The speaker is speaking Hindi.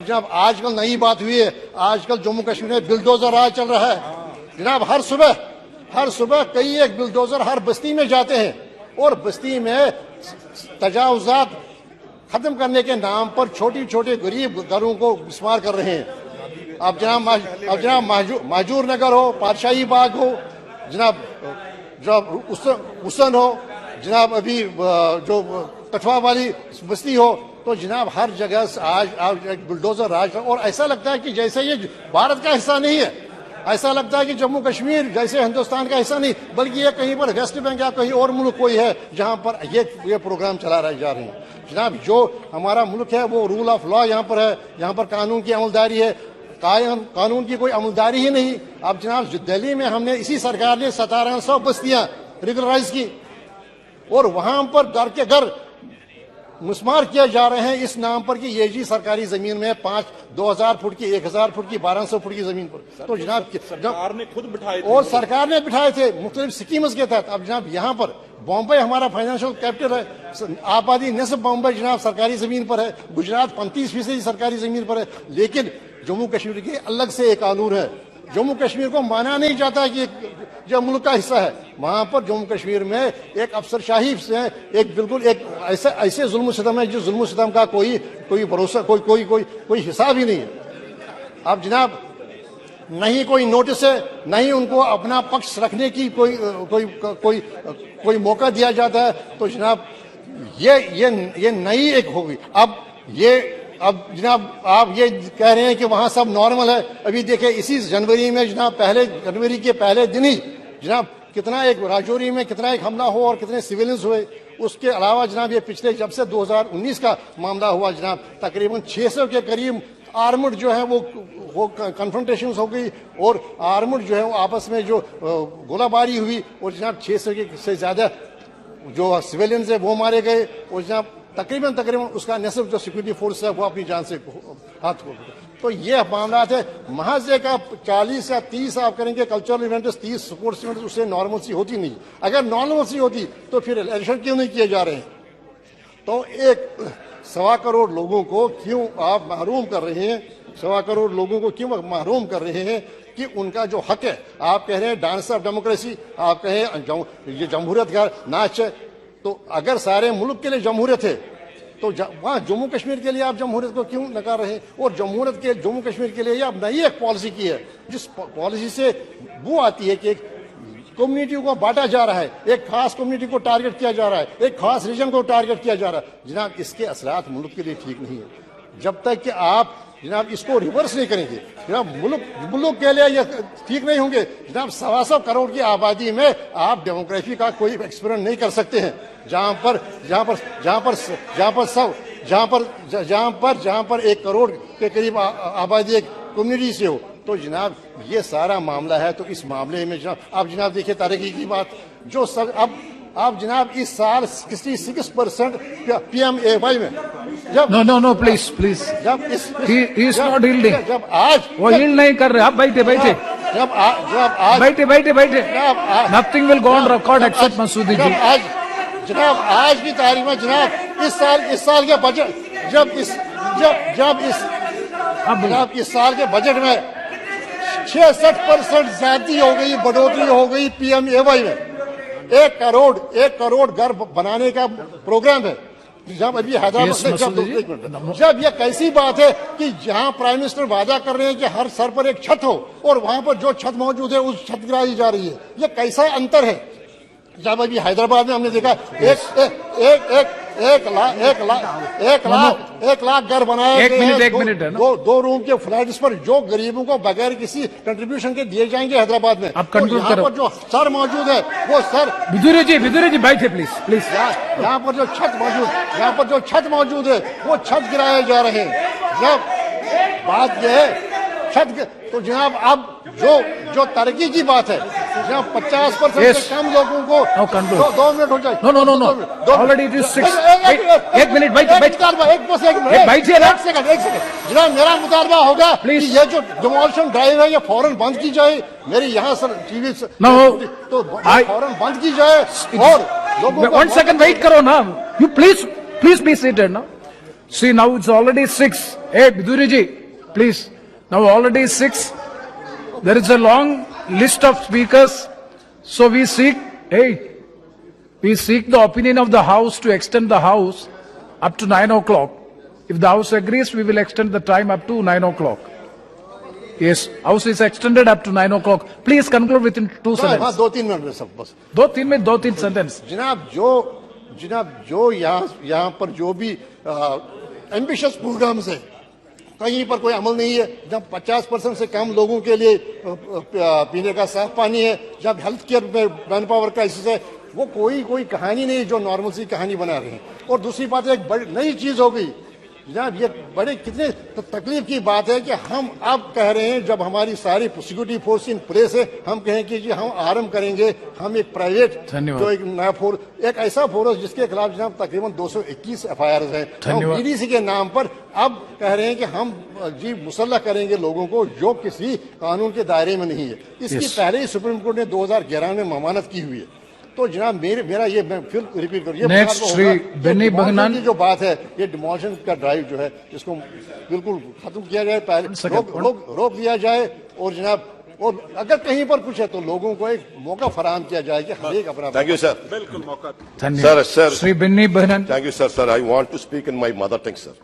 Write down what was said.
जनाब आजकल नई बात हुई है, आजकल जम्मू कश्मीर में बिल्डोजर राज चल रहा है जनाब। हर सुबह कई एक बिल्डोजर हर बस्ती में जाते हैं और बस्ती में तजावुजात खत्म करने के नाम पर छोटी छोटे गरीब घरों को मिसमार कर रहे हैं। अब जनाब माजूर नगर हो, पातशाही बाग हो, जनाब उसन हो, जनाब अभी जो कठवा वाली बस्ती हो, तो जनाब हर जगह आज एक बुलडोजर राज। और ऐसा लगता है कि जैसे ये भारत का हिस्सा नहीं है, ऐसा लगता है कि जम्मू कश्मीर जैसे हिंदुस्तान का हिस्सा नहीं, बल्कि ये कहीं पर वेस्ट बंगाल या कहीं और मुल्क कोई है जहां पर ये प्रोग्राम चला रहे जा रहे हैं। जनाब जो हमारा मुल्क है वो रूल ऑफ लॉ यहाँ पर है, यहाँ पर कानून की अमलदारी है, कानून की कोई अमलदारी ही नहीं। अब जनाब दिल्ली में हमने इसी सरकार ने 1700 बस्तियां रेगुलराइज की और वहां पर घर के घर मुस्मार किया जा रहे हैं इस नाम पर कि ये जी सरकारी जमीन में 2000 फुट की, 1000 फुट की, 1200 फुट की जमीन पर। तो जनाब सरकार ने खुद बिठाए थे और सरकार ने बिठाए थे मुख्तलिफ स्कीम्स के तहत। अब जनाब यहाँ पर बॉम्बे हमारा फाइनेंशियल कैपिटल है, आबादी निस्फ बॉम्बे जनाब सरकारी जमीन पर है, गुजरात 35% सरकारी जमीन पर है, लेकिन जम्मू कश्मीर के अलग से एक कानून है। जम्मू कश्मीर को माना नहीं जाता कि जो मुल्क का हिस्सा है। वहां पर जम्मू कश्मीर में एक अफसरशाही से एक बिल्कुल एक ऐसे जुल्म सितम है जो जुल्म सितम का कोई भरोसा कोई हिसाब ही नहीं है। अब जनाब नहीं कोई नोटिस है, नहीं उनको अपना पक्ष रखने की कोई मौका दिया जाता है। तो जनाब ये नई एक होगी। अब जनाब आप ये कह रहे हैं कि वहां सब नॉर्मल है। अभी देखिए इसी जनवरी में जनाब जनवरी के पहले दिन ही जनाब कितना एक राजौरी में कितना एक हमला हुआ और कितने सिविलियंस हुए। उसके अलावा जनाब ये पिछले जब से 2019 का मामला हुआ जनाब तकरीबन 600 के करीब आर्मड जो है वो कन्फ्रंटेशन हो गई और आर्मड जो है वो आपस में जो गोलाबारी हुई और जनाब 600 से ज्यादा जो सिविलियंस है वो मारे गए और जनाब तकरीबन उसका नस्ब जो सिक्योरिटी फोर्स है वो अपनी जान से हाथ खो। तो ये मामला है महज का 40 या 30 आप करेंगे कल्चरल इवेंट्स, 30 स्पोर्ट्स इवेंट्स, उससे नॉर्मलसी होती नहीं। अगर नॉर्मलसी होती तो फिर इलेक्शन क्यों नहीं किए जा रहे हैं? तो एक 1.25 करोड़ लोगों को क्यों आप महरूम कर रहे हैं? 1.25 करोड़ लोगों को क्यों महरूम कर रहे हैं कि उनका जो हक है? आप कह रहे हैं डांस ऑफ डेमोक्रेसी, आप कहें ये जमहूरियत का नाच है। तो अगर सारे मुल्क के लिए जमहूरियत है तो वहां जम्मू कश्मीर के लिए आप जमहूरियत को क्यों नकार रहे हैं? और जम्मू कश्मीर के लिए आप नई एक पॉलिसी की है जिस पॉलिसी से वो आती है कि एक कम्युनिटी को बांटा जा रहा है, एक खास कम्युनिटी को टारगेट किया जा रहा है, एक खास रीजन को टारगेट किया जा रहा है। जनाब इसके असरात मुल्क के लिए ठीक नहीं है। जब तक कि आप जनाब इसको रिवर्स नहीं करेंगे जनाब मुल्क के लिए ये ठीक नहीं होंगे। जनाब 125 करोड़ की आबादी में आप डेमोक्रेसी का कोई एक्सपेरिमेंट नहीं कर सकते हैं जहां पर 1 करोड़ के करीब आबादी एक कम्युनिटी से हो। तो जनाब ये सारा मामला है। तो इस मामले में जनाब देखिए तरक्की की बात जो सब अब जनाब इस साल 66% PMAY में जब नो प्लीज जब he is not yielding, जब आज वो यील्ड नहीं कर रहे। आप बैठे जब आज बैठे nothing will go on record except Masoodi ji. जनाब आज की तारीख में जनाब इस साल के बजट जब इस साल के बजट में 66% ज्यादा हो गई, बढ़ोतरी हो गई PMAY में। 1 करोड़ घर बनाने का प्रोग्राम है। जब अभी हैदराबाद में जब ये कैसी बात है कि जहां प्राइम मिनिस्टर वादा कर रहे हैं कि हर सर पर एक छत हो और वहां पर जो छत मौजूद है उस छत गिराई जा रही है। ये कैसा अंतर है? जब अभी हैदराबाद में हमने देखा एक लाख घर बनाए गए, दो रूम के फ्लैट्स पर जो गरीबों को बगैर किसी कंट्रीब्यूशन के दिए जाएंगे हैदराबाद में। अब यहाँ पर जो सर मौजूद है वो सर विदुरी जी बैठे प्लीज। यहाँ पर जो छत मौजूद है वो छत गिराए जा रहे हैं। जब बात यह है छत तो जनाब अब जो तरक्की की बात है जनाब 50% से कम लोगों को 2 मिनट हो जाए। Know already it is 6। एक मिनट बैठिए जनाब मेरा मुतालबा होगा कि ये जो डिमोलिशन ड्राइव है ये फौरन बंद की जाए। मेरी यहाँ सर टीवी तो फौरन बंद की जाए और लोगों को 1 सेकंड वेट करो ना। यू प्लीज बी सीटेड ना। See now it's already 6. Hey, Biduriji, please. Now already 6. There is a long list of speakers. So we seek the opinion of the House to extend the House up to 9 o'clock. If the House agrees, we will extend the time up to 9 o'clock. Yes, House is extended up to 9 o'clock. Please conclude within 2 हाँ seconds. 2-3 मिनट में सब बस 2-3 में 2-3 sentence. जनाब जो यहाँ पर जो भी एम्बिशियस प्रोग्राम्स है कहीं पर कोई अमल नहीं है। जब 50% से कम लोगों के लिए पीने का साफ पानी है, जब हेल्थ केयर में मैन पावर क्राइसिस है, वो कोई कहानी नहीं जो नॉर्मल सी कहानी बना रहे हैं। और दूसरी बात एक बड़ी नई चीज हो गई जनाब, ये बड़े कितने तकलीफ की बात है कि हम अब कह रहे हैं जब हमारी सारी सिक्योरिटी फोर्स इन प्लेस है, हम कहें कि जी हम आरएम करेंगे, हम एक प्राइवेट जो एक नया फोर्स, एक ऐसा फोर्स जिसके खिलाफ जनाब तकरीबन 221 एफआईआर है, बीडीसी के नाम पर अब कह रहे हैं कि हम जी मुसल्लह करेंगे लोगों को जो किसी कानून के दायरे में नहीं है। इसकी पहले ही सुप्रीम कोर्ट ने 2011 में ममानत की हुई है। तो जनाब मेरा ये मैं फिर रिपीट करूँ, नेक्स्ट श्री बेनी बहनान की जो बात है, ये डिमोलिशन का ड्राइव जो है इसको बिल्कुल खत्म किया जाए, पहले रोक दिया जाए। और जनाब और अगर कहीं पर कुछ है तो लोगों को एक मौका फराहम किया जाए कि हर एक अपना। Thank you sir. बिल्कुल मौका। धन्यवाद sir Shri Benny Behanan. Thank you sir. Sir I want to speak in my mother tongue sir.